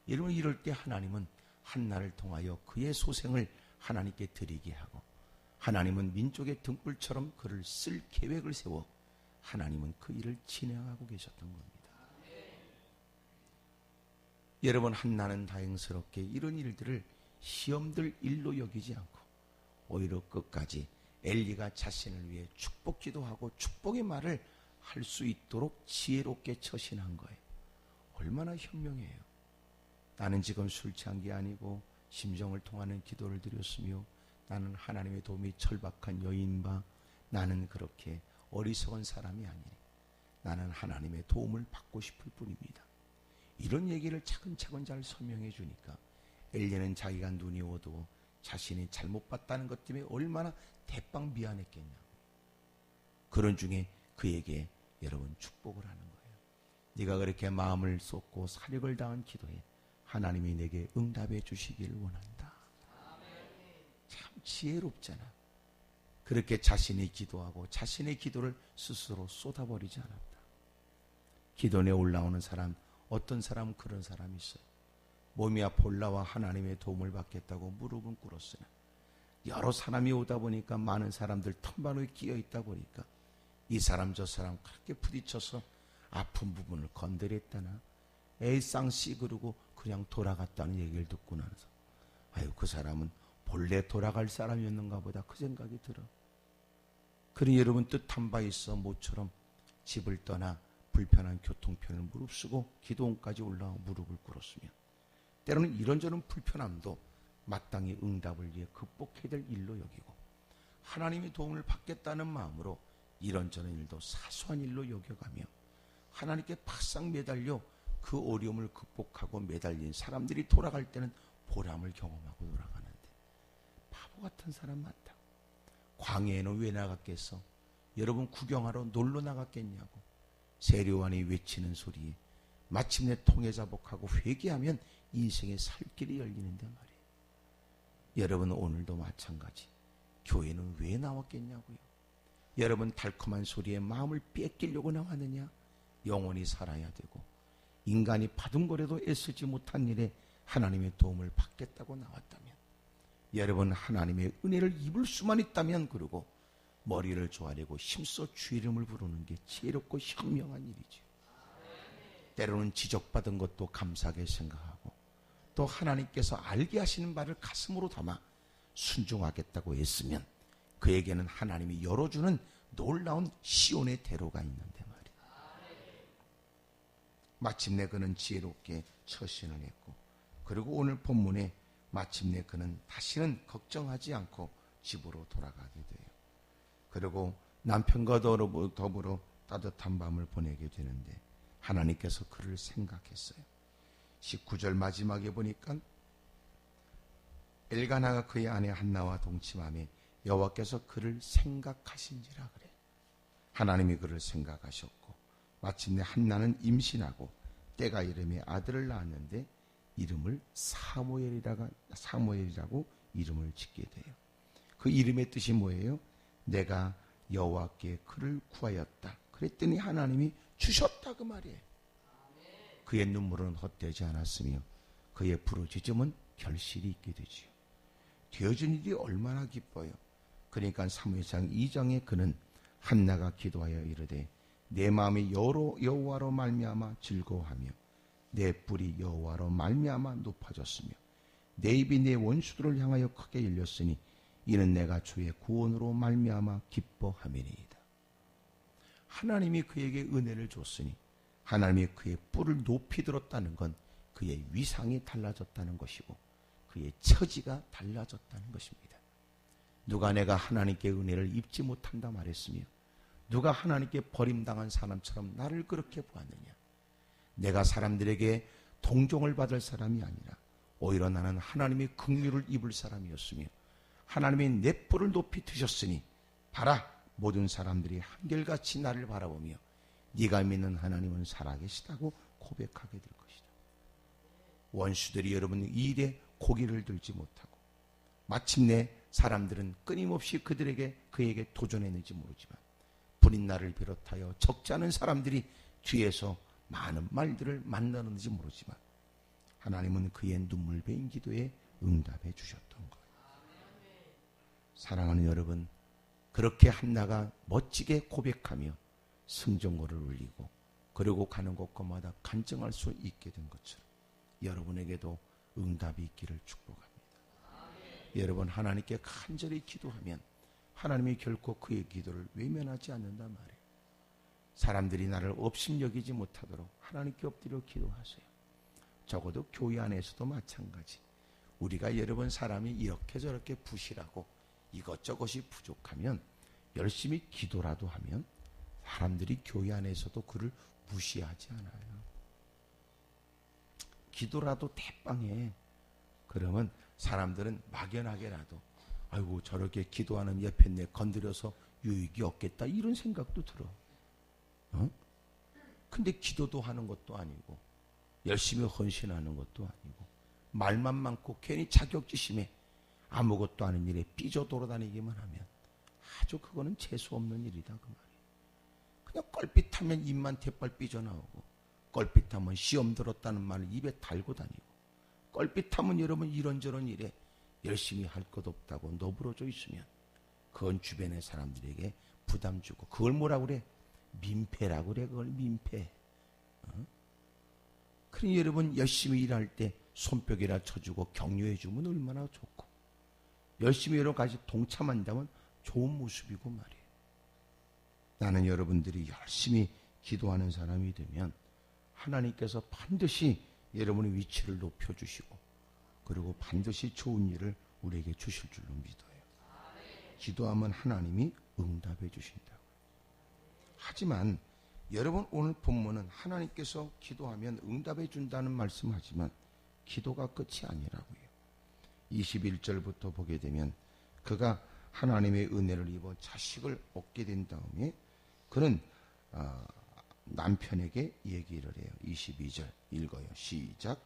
여러분 이럴 때 하나님은 한나를 통하여 그의 소생을 하나님께 드리게 하고 하나님은 민족의 등불처럼 그를 쓸 계획을 세워 하나님은 그 일을 진행하고 계셨던 겁니다. 여러분 한나는 다행스럽게 이런 일들을 시험들 일로 여기지 않고 오히려 끝까지 엘리가 자신을 위해 축복 기도하고 축복의 말을 할 수 있도록 지혜롭게 처신한 거예요. 얼마나 현명해요. 나는 지금 술 취한 게 아니고 심정을 통하는 기도를 드렸으며 나는 하나님의 도움이 절박한 여인바 나는 그렇게 어리석은 사람이 아니니 나는 하나님의 도움을 받고 싶을 뿐입니다. 이런 얘기를 차근차근 잘 설명해 주니까 엘리는 자기가 눈이 어두워 자신이 잘못 봤다는 것 때문에 얼마나 대빵 미안했겠냐고. 그런 중에 그에게 여러분 축복을 하는 거예요. 네가 그렇게 마음을 쏟고 사력을 다한 기도에 하나님이 내게 응답해 주시기를 원한다. 참 지혜롭잖아. 그렇게 자신이 기도하고 자신의 기도를 스스로 쏟아버리지 않았다. 기도에 올라오는 사람, 어떤 사람은 그런 사람이 있어요. 몸이 아파 올라와 하나님의 도움을 받겠다고 무릎은 꿇었으나 여러 사람이 오다 보니까 많은 사람들 틈바구니에 끼어 있다 보니까 이 사람 저 사람 그렇게 부딪혀서 아픈 부분을 건드렸다나 에이쌍씨 그러고 그냥 돌아갔다는 얘기를 듣고 나서 아유 그 사람은 본래 돌아갈 사람이었는가 보다 그 생각이 들어. 그러니 여러분 뜻한 바 있어 모처럼 집을 떠나 불편한 교통편을 무릅쓰고 기도원까지 올라와 무릎을 꿇었으며 때로는 이런저런 불편함도 마땅히 응답을 위해 극복해야 될 일로 여기고 하나님의 도움을 받겠다는 마음으로 이런저런 일도 사소한 일로 여겨가며 하나님께 바싹 매달려 그 어려움을 극복하고 매달린 사람들이 돌아갈 때는 보람을 경험하고 돌아가는데 바보 같은 사람 많다. 광야에는 왜 나갔겠어? 여러분 구경하러 놀러 나갔겠냐고. 세례요한이 외치는 소리에 마침내 통해자복하고 회개하면 인생의 살 길이 열리는데 말이에요. 여러분 오늘도 마찬가지. 교회는 왜 나왔겠냐고요. 여러분 달콤한 소리에 마음을 뺏기려고 나왔느냐? 영원히 살아야 되고 인간이 바둥거려도 애쓰지 못한 일에 하나님의 도움을 받겠다고 나왔다면 여러분 하나님의 은혜를 입을 수만 있다면 그러고 머리를 조아리고 힘써 주 이름을 부르는 게 지혜롭고 현명한 일이죠. 때로는 지적받은 것도 감사하게 생각하고 또 하나님께서 알게 하시는 바를 가슴으로 담아 순종하겠다고 했으면 그에게는 하나님이 열어주는 놀라운 시온의 대로가 있는데 말이에요. 마침내 그는 지혜롭게 처신을 했고, 그리고 오늘 본문에 마침내 그는 다시는 걱정하지 않고 집으로 돌아가게 돼요. 그리고 남편과 더불어 따뜻한 밤을 보내게 되는데 하나님께서 그를 생각했어요. 19절 마지막에 보니까 엘가나가 그의 아내 한나와 동침하며 여호와께서 그를 생각하신지라 그래. 하나님이 그를 생각하셨고 마침내 한나는 임신하고 때가 이름에 아들을 낳았는데 이름을 사무엘이라고 이름을 짓게 돼요. 그 이름의 뜻이 뭐예요? 내가 여호와께 그를 구하였다. 그랬더니 하나님이 주셨다 그 말이에요. 그의 눈물은 헛되지 않았으며 그의 부르짖음은 결실이 있게 되지요. 되어진 일이 얼마나 기뻐요. 그러니까 사무엘상 2장에 그는 한나가 기도하여 이르되 내 마음이 여호와로 말미암아 즐거워하며 내 뿔이 여호와로 말미암아 높아졌으며 내 입이 내 원수들을 향하여 크게 열렸으니 이는 내가 주의 구원으로 말미암아 기뻐함이니이다. 하나님이 그에게 은혜를 줬으니 하나님이 그의 뿔을 높이 들었다는 건 그의 위상이 달라졌다는 것이고 그의 처지가 달라졌다는 것입니다. 누가 내가 하나님께 은혜를 입지 못한다 말했으며 누가 하나님께 버림당한 사람처럼 나를 그렇게 보았느냐. 내가 사람들에게 동정을 받을 사람이 아니라 오히려 나는 하나님의 긍휼을 입을 사람이었으며 하나님의 내 뿔을 높이 드셨으니 봐라 모든 사람들이 한결같이 나를 바라보며 네가 믿는 하나님은 살아계시다고 고백하게 될 것이다. 원수들이 여러분 이 일에 고개를 들지 못하고 마침내 사람들은 끊임없이 그에게 도전했는지 모르지만 불인 나를 비롯하여 적지 않은 사람들이 뒤에서 많은 말들을 만나는지 모르지만 하나님은 그의 눈물 베인 기도에 응답해 주셨던 거예요. 사랑하는 여러분, 그렇게 한나가 멋지게 고백하며 승전고를 울리고 그리고 가는 곳마다 간증할 수 있게 된 것처럼 여러분에게도 응답이 있기를 축복합니다. 여러분 하나님께 간절히 기도하면 하나님이 결코 그의 기도를 외면하지 않는단 말이에요. 사람들이 나를 업신여기지 못하도록 하나님께 엎드려 기도하세요. 적어도 교회 안에서도 마찬가지. 우리가 여러분 사람이 이렇게 저렇게 부실하고 이것저것이 부족하면 열심히 기도라도 하면 사람들이 교회 안에서도 그를 무시하지 않아요. 기도라도 대빵해. 그러면 사람들은 막연하게라도 아이고 저렇게 기도하는 옆에 내 건드려서 유익이 없겠다 이런 생각도 들어. 근데 기도도 하는 것도 아니고 열심히 헌신하는 것도 아니고 말만 많고 괜히 자격지심에 아무것도 아닌 일에 삐져 돌아다니기만 하면 아주 그거는 재수없는 일이다 그 말이에요. 그냥 껄핏하면 입만 대빨 삐져나오고 껄핏하면 시험 들었다는 말을 입에 달고 다니고 껄핏하면 여러분 이런저런 일에 열심히 할 것 없다고 너부러져 있으면 그건 주변의 사람들에게 부담 주고 그걸 뭐라고 그래? 민폐라고 그래. 그걸 민폐. 그러니 여러분 열심히 일할 때 손뼉이라 쳐주고 격려해 주면 얼마나 좋고 열심히 여러 가지 동참한다면 좋은 모습이고 말이에요. 나는 여러분들이 열심히 기도하는 사람이 되면 하나님께서 반드시 여러분의 위치를 높여주시고 그리고 반드시 좋은 일을 우리에게 주실 줄로 믿어요. 기도하면 하나님이 응답해 주신다고요. 하지만 여러분 오늘 본문은 하나님께서 기도하면 응답해 준다는 말씀하지만 기도가 끝이 아니라고요. 21절부터 보게 되면 그가 하나님의 은혜를 입어 자식을 얻게 된 다음에 그는 남편에게 얘기를 해요. 22절 읽어요. 시작.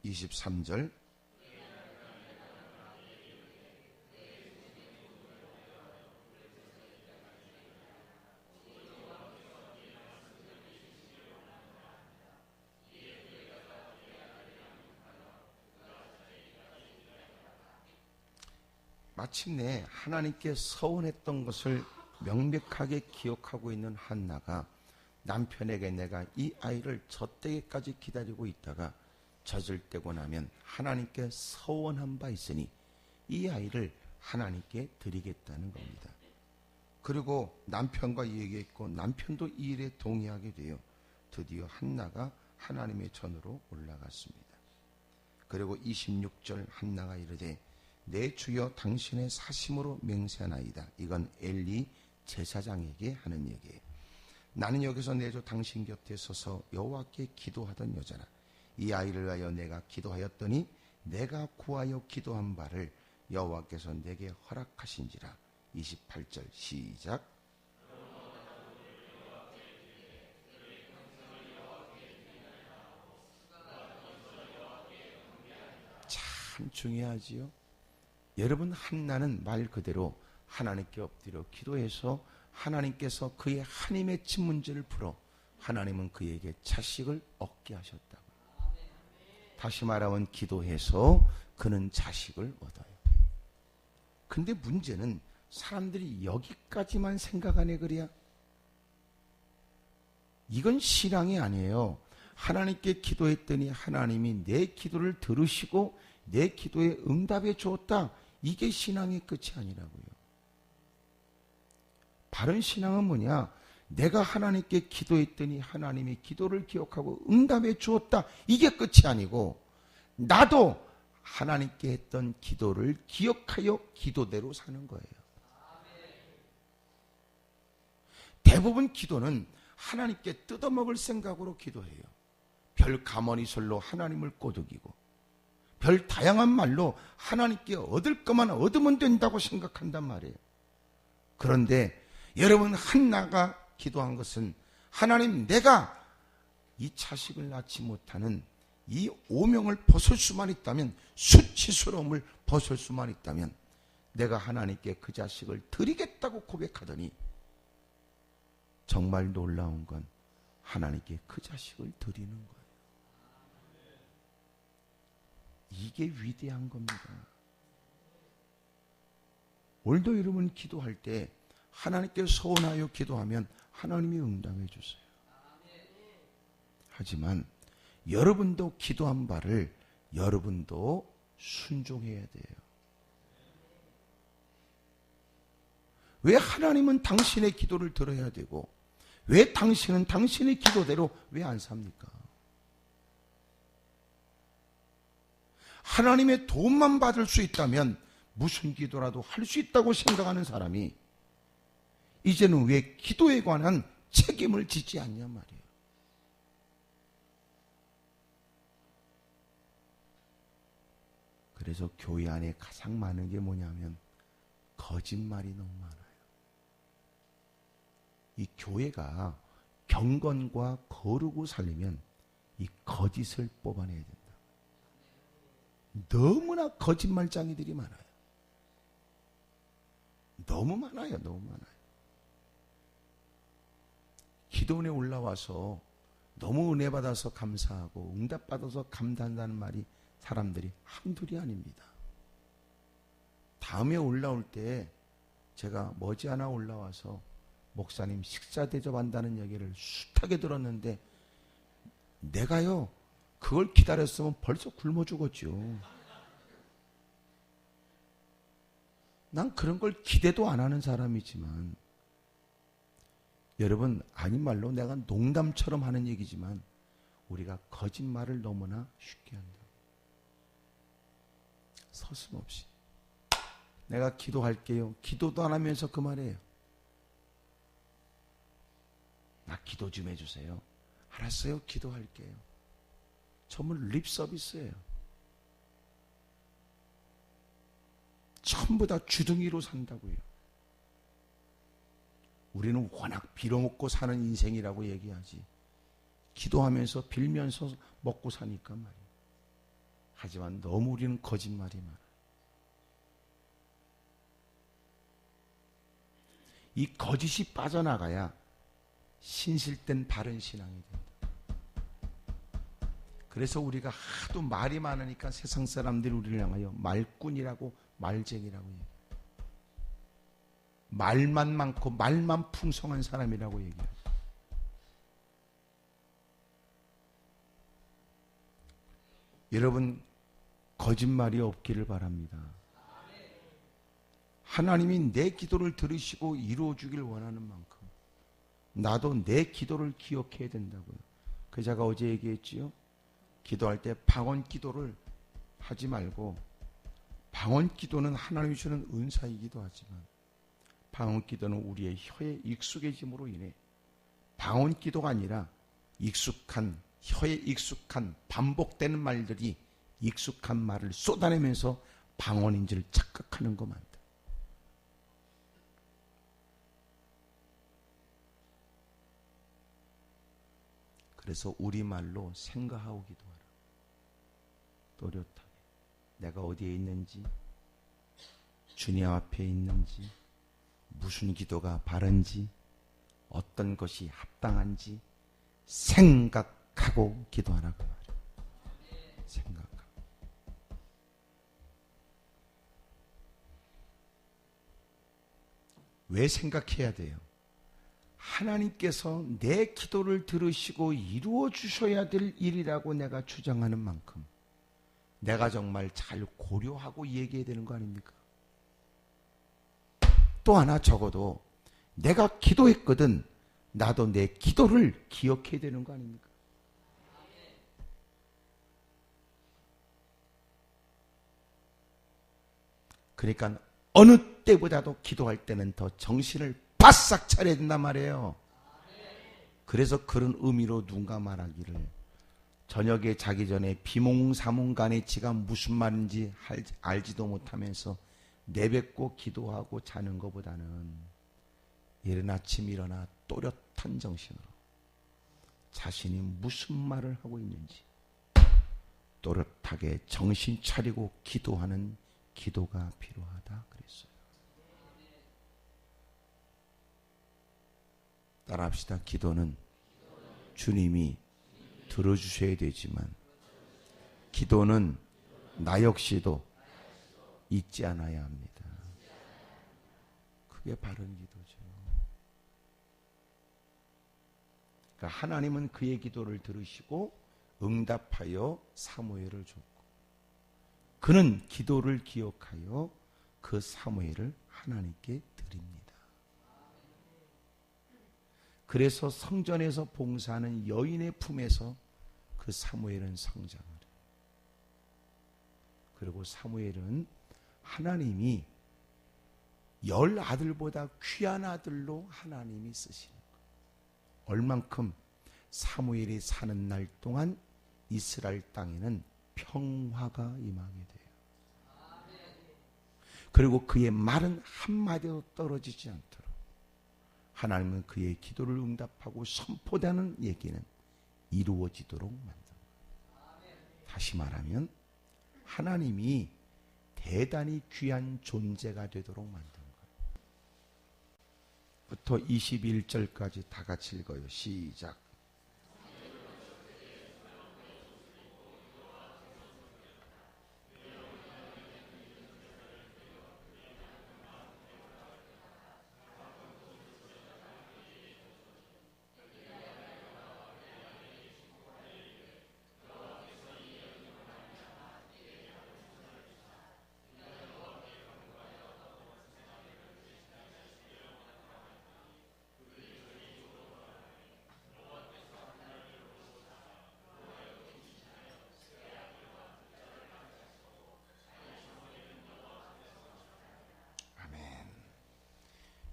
(23절) 마침내 하나님께 서원했던 것을 명백하게 기억하고 있는 한나가 남편에게 내가 이 아이를 젖때기까지 기다리고 있다가 젖을 떼고 나면 하나님께 서원한 바 있으니 이 아이를 하나님께 드리겠다는 겁니다. 그리고 남편과 얘기했고 남편도 이 일에 동의하게 되어 드디어 한나가 하나님의 전으로 올라갔습니다. 그리고 26절 한나가 이르되 내 주여 당신의 사심으로 맹세하나이다. 이건 엘리 제사장에게 하는 얘기예요. 나는 여기서 내 주 당신 곁에 서서 여호와께 기도하던 여자라. 이 아이를 위하여 내가 기도하였더니 내가 구하여 기도한 바를 여호와께서 내게 허락하신지라. 28절 시작. 참 중요하지요. 여러분, 한나는 말 그대로 하나님께 엎드려 기도해서 하나님께서 그의 한이 맺힌 문제를 풀어 하나님은 그에게 자식을 얻게 하셨다고. 다시 말하면 기도해서 그는 자식을 얻어요. 근데 문제는 사람들이 여기까지만 생각하네 그래야. 이건 신앙이 아니에요. 하나님께 기도했더니 하나님이 내 기도를 들으시고 내 기도에 응답해 주었다. 이게 신앙의 끝이 아니라고요. 바른 신앙은 뭐냐? 내가 하나님께 기도했더니 하나님이 기도를 기억하고 응답해 주었다. 이게 끝이 아니고 나도 하나님께 했던 기도를 기억하여 기도대로 사는 거예요. 대부분 기도는 하나님께 뜯어먹을 생각으로 기도해요. 별 가머니설로 하나님을 꼬드기고 별 다양한 말로 하나님께 얻을 것만 얻으면 된다고 생각한단 말이에요. 그런데 여러분, 한나가 기도한 것은 하나님, 내가 이 자식을 낳지 못하는 이 오명을 벗을 수만 있다면, 수치스러움을 벗을 수만 있다면 내가 하나님께 그 자식을 드리겠다고 고백하더니 정말 놀라운 건 하나님께 그 자식을 드리는 거예요. 이게 위대한 겁니다. 오늘도 여러분 기도할 때 하나님께 소원하여 기도하면 하나님이 응답해 주세요. 하지만 여러분도 기도한 바를 여러분도 순종해야 돼요. 왜 하나님은 당신의 기도를 들어야 되고 왜 당신은 당신의 기도대로 왜 안 삽니까? 하나님의 도움만 받을 수 있다면 무슨 기도라도 할 수 있다고 생각하는 사람이 이제는 왜 기도에 관한 책임을 지지 않냐 말이에요. 그래서 교회 안에 가장 많은 게 뭐냐면 거짓말이 너무 많아요. 이 교회가 경건과 거룩을 살리면 이 거짓을 뽑아내야 된다. 너무나 거짓말쟁이들이 많아요. 너무 많아요. 너무 많아요. 기도원에 올라와서 너무 은혜 받아서 감사하고 응답 받아서 감사한다는 말이 사람들이 한둘이 아닙니다. 다음에 올라올 때 제가 머지않아 올라와서 목사님 식사 대접한다는 얘기를 숱하게 들었는데 내가요 그걸 기다렸으면 벌써 굶어 죽었죠. 난 그런 걸 기대도 안 하는 사람이지만 여러분, 아닌 말로 내가 농담처럼 하는 얘기지만 우리가 거짓말을 너무나 쉽게 한다. 서슴없이 내가 기도할게요. 기도도 안 하면서 그 말이에요. 나 기도 좀 해주세요. 알았어요. 기도할게요. 전부 립 서비스예요. 전부 다 주둥이로 산다고요. 우리는 워낙 빌어먹고 사는 인생이라고 얘기하지. 기도하면서 빌면서 먹고 사니까 말이에요. 하지만 너무 우리는 거짓말이 많아요. 이 거짓이 빠져나가야 신실된 바른 신앙이 된다. 그래서 우리가 하도 말이 많으니까 세상 사람들이 우리를 향하여 말꾼이라고 말쟁이라고 얘기해요. 말만 많고 말만 풍성한 사람이라고 얘기해요. 여러분, 거짓말이 없기를 바랍니다. 하나님이 내 기도를 들으시고 이루어 주길 원하는 만큼 나도 내 기도를 기억해야 된다고요. 그 제가 어제 얘기했지요. 기도할 때 방언 기도를 하지 말고, 방언 기도는 하나님이 주는 은사이기도 하지만 방언 기도는 우리의 혀에 익숙해짐으로 인해 방언 기도가 아니라 혀에 익숙한 반복되는 말들이 익숙한 말을 쏟아내면서 방언인 줄 착각하는 것만. 그래서 우리말로 생각하고 기도하라. 또렷하게 내가 어디에 있는지, 주님 앞에 있는지, 무슨 기도가 바른지, 어떤 것이 합당한지 생각하고 기도하라고 말이에요. 생각하고. 왜 생각해야 돼요? 하나님께서 내 기도를 들으시고 이루어 주셔야 될 일이라고 내가 주장하는 만큼 내가 정말 잘 고려하고 얘기해야 되는 거 아닙니까? 또 하나, 적어도 내가 기도했거든, 나도 내 기도를 기억해야 되는 거 아닙니까? 그러니까 어느 때보다도 기도할 때는 더 정신을 바싹 차려야 된단 말이에요. 그래서 그런 의미로 누군가 말하기를, 저녁에 자기 전에 비몽사몽간에 지가 무슨 말인지 알지도 못하면서 내뱉고 기도하고 자는 것보다는 이른 아침 일어나 또렷한 정신으로 자신이 무슨 말을 하고 있는지 또렷하게 정신 차리고 기도하는 기도가 필요하다 그랬어요. 따라합시다. 기도는 주님이 들어주셔야 되지만 기도는 나 역시도 잊지 않아야 합니다. 그게 바른 기도죠. 그러니까 하나님은 그의 기도를 들으시고 응답하여 사무엘을 줬고, 그는 기도를 기억하여 그 사무엘을 하나님께 드립니다. 그래서 성전에서 봉사하는 여인의 품에서 그 사무엘은 성장을 해요. 그리고 사무엘은 하나님이 10 아들보다 귀한 아들로 하나님이 쓰시는 거예요. 얼만큼? 사무엘이 사는 날 동안 이스라엘 땅에는 평화가 임하게 돼요. 그리고 그의 말은 한마디도 떨어지지 않도록 하나님은 그의 기도를 응답하고 선포되는 얘기는 이루어지도록 만듭니다. 다시 말하면 하나님이 대단히 귀한 존재가 되도록 만든 거예요. 부터 21절까지 다 같이 읽어요. 시작.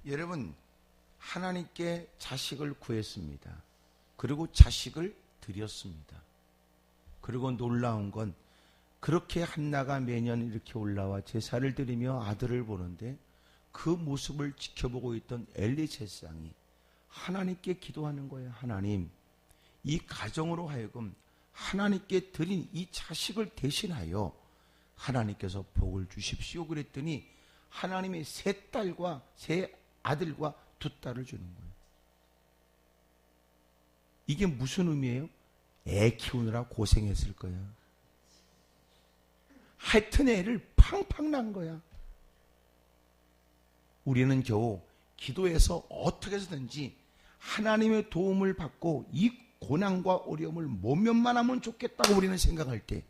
여러분, 하나님께 자식을 구했습니다. 그리고 자식을 드렸습니다. 그리고 놀라운 건 그렇게 한나가 매년 이렇게 올라와 제사를 드리며 아들을 보는데 그 모습을 지켜보고 있던 엘리 제사장이 하나님께 기도하는 거예요. 하나님, 이 가정으로 하여금 하나님께 드린 이 자식을 대신하여 하나님께서 복을 주십시오. 그랬더니 하나님의 3딸과 3 아들과 2 딸을 주는 거예요. 이게 무슨 의미예요? 애 키우느라 고생했을 거야. 하여튼 애를 팡팡 난 거야. 우리는 겨우 기도해서 어떻게 해서든지 하나님의 도움을 받고 이 고난과 어려움을 못 면만하면 좋겠다고 우리는 생각할 때,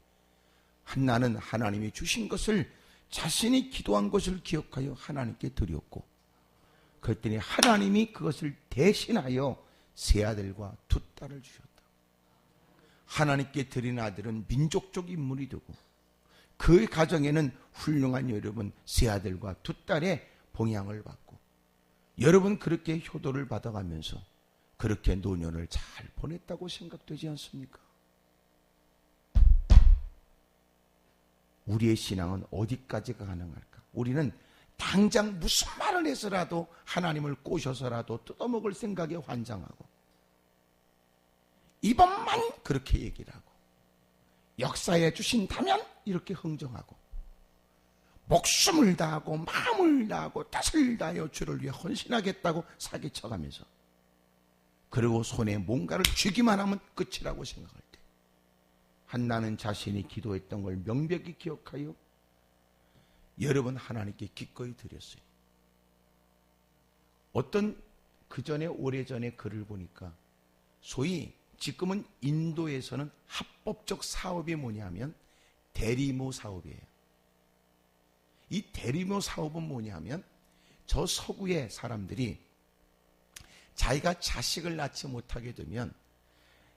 한나는 하나님이 주신 것을 자신이 기도한 것을 기억하여 하나님께 드렸고, 그랬더니 하나님이 그것을 대신하여 세 아들과 두 딸을 주셨다. 하나님께 드린 아들은 민족적 인물이 되고, 그 가정에는 훌륭한 여러분 세 아들과 두 딸의 봉양을 받고, 여러분 그렇게 효도를 받아가면서 그렇게 노년을 잘 보냈다고 생각되지 않습니까? 우리의 신앙은 어디까지가 가능할까? 우리는 당장 무슨 말을 해서라도 하나님을 꼬셔서라도 뜯어먹을 생각에 환장하고, 이번만 그렇게 얘기를 하고, 역사해 주신다면 이렇게 흥정하고, 목숨을 다하고 마음을 다하고 뜻을 다하여 주를 위해 헌신하겠다고 사기쳐가면서, 그리고 손에 뭔가를 쥐기만 하면 끝이라고 생각할 때, 한나는 자신이 기도했던 걸 명백히 기억하여 여러분 하나님께 기꺼이 드렸어요. 어떤 그전에 오래전에 글을 보니까, 소위 지금은 인도에서는 합법적 사업이 뭐냐면 대리모 사업이에요. 이 대리모 사업은 뭐냐면, 저 서구의 사람들이 자기가 자식을 낳지 못하게 되면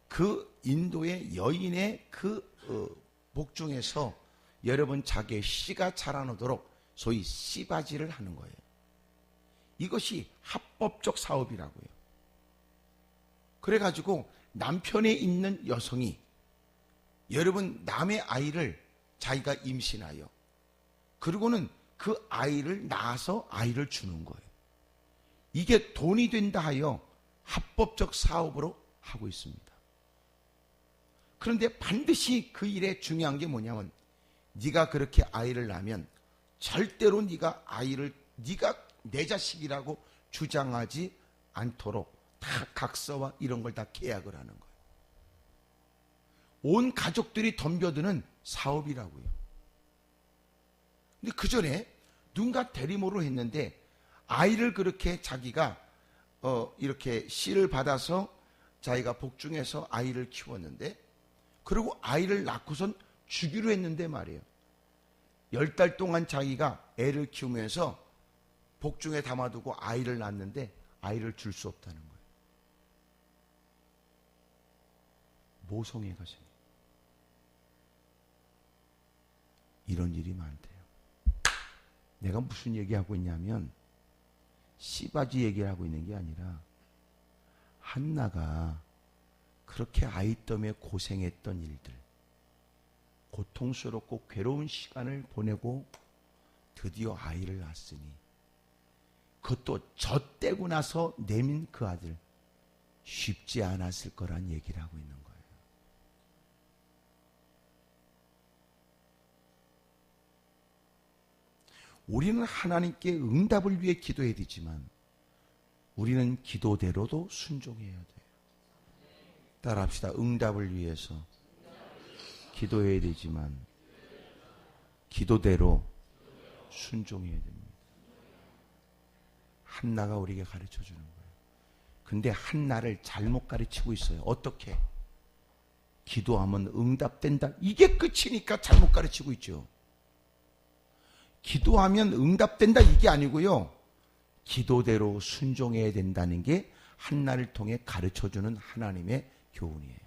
그 인도의 여인의 그 복중에서 여러분 자기의 씨가 자라나도록 소위 씨바지를 하는 거예요. 이것이 합법적 사업이라고요. 그래가지고 남편에 있는 여성이 여러분 남의 아이를 자기가 임신하여, 그리고는 그 아이를 낳아서 아이를 주는 거예요. 이게 돈이 된다 하여 합법적 사업으로 하고 있습니다. 그런데 반드시 그 일에 중요한 게 뭐냐면, 네가 그렇게 아이를 낳으면 절대로 네가 아이를 네가 내 자식이라고 주장하지 않도록 다 각서와 이런 걸 다 계약을 하는 거예요. 온 가족들이 덤벼드는 사업이라고요. 근데 그 전에 누군가 대리모로 했는데, 아이를 그렇게 자기가 이렇게 씨를 받아서 자기가 복중해서 아이를 키웠는데, 그리고 아이를 낳고선 주기로 했는데 말이에요. 10달 동안 자기가 애를 키우면서 복중에 담아두고 아이를 낳았는데 아이를 줄 수 없다는 거예요. 모성애 가정. 이런 일이 많대요. 내가 무슨 얘기하고 있냐면, 씨바지 얘기를 하고 있는 게 아니라, 한나가 그렇게 아이 때문에 고생했던 일들, 고통스럽고 괴로운 시간을 보내고 드디어 아이를 낳았으니, 그것도 젖대고 나서 내민 그 아들, 쉽지 않았을 거란 얘기를 하고 있는 거예요. 우리는 하나님께 응답을 위해 기도해야 되지만, 우리는 기도대로도 순종해야 돼요. 따라합시다. 응답을 위해서 기도해야 되지만 기도대로 순종해야 됩니다. 한나가 우리에게 가르쳐 주는 거예요. 근데 한나를 잘못 가르치고 있어요. 어떻게? 기도하면 응답된다. 이게 끝이니까 잘못 가르치고 있죠. 기도하면 응답된다 이게 아니고요. 기도대로 순종해야 된다는 게 한나를 통해 가르쳐주는 하나님의 교훈이에요.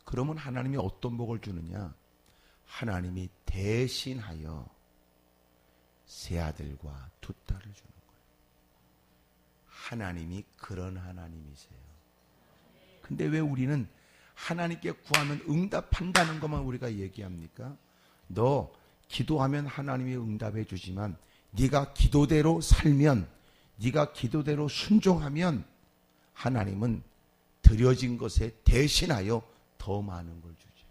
그러면 하나님이 어떤 복을 주느냐? 하나님이 대신하여 세 아들과 두 딸을 주는 거예요. 하나님이 그런 하나님이세요. 근데 왜 우리는 하나님께 구하면 응답한다는 것만 우리가 얘기합니까? 너 기도하면 하나님이 응답해 주지만 네가 기도대로 살면, 네가 기도대로 순종하면 하나님은 드려진 것에 대신하여 더 많은 걸 주죠.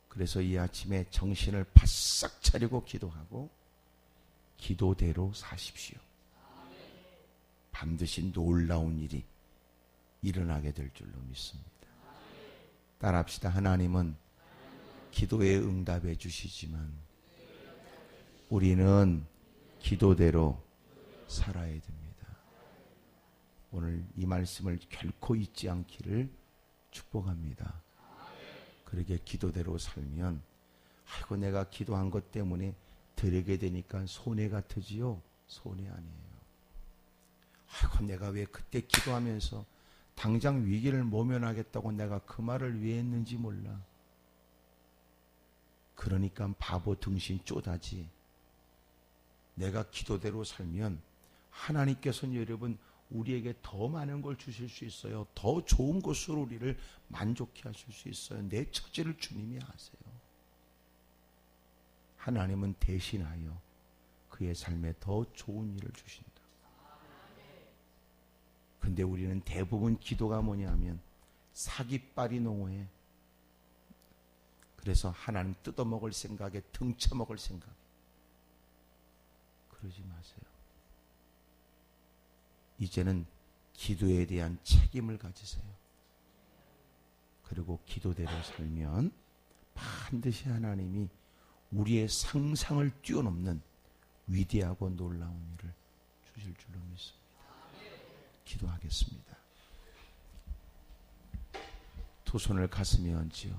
그래서 이 아침에 정신을 바싹 차리고 기도하고 기도대로 사십시오. 반드시 놀라운 일이 일어나게 될 줄로 믿습니다. 따라합시다. 하나님은 기도에 응답해 주시지만 우리는 기도대로 살아야 됩니다. 오늘 이 말씀을 결코 잊지 않기를 축복합니다. 그러게 기도대로 살면 아이고 내가 기도한 것 때문에 드리게 되니까 손해 같으지요? 손해 아니에요. 아이고 내가 왜 그때 기도하면서 당장 위기를 모면하겠다고 내가 그 말을 왜 했는지 몰라. 그러니까 바보 등신 쪼다지. 내가 기도대로 살면 하나님께서는 여러분 우리에게 더 많은 걸 주실 수 있어요. 더 좋은 것으로 우리를 만족해 하실 수 있어요. 내 처지를 주님이 아세요. 하나님은 대신하여 그의 삶에 더 좋은 일을 주신다. 근데 우리는 대부분 기도가 뭐냐면 사기빨이 농어해. 그래서 하나님 뜯어먹을 생각에 등쳐먹을 생각에. 그러지 마세요. 이제는 기도에 대한 책임을 가지세요. 그리고 기도대로 살면 반드시 하나님이 우리의 상상을 뛰어넘는 위대하고 놀라운 일을 주실 줄로 믿습니다. 기도하겠습니다. 두 손을 가슴에 얹지요.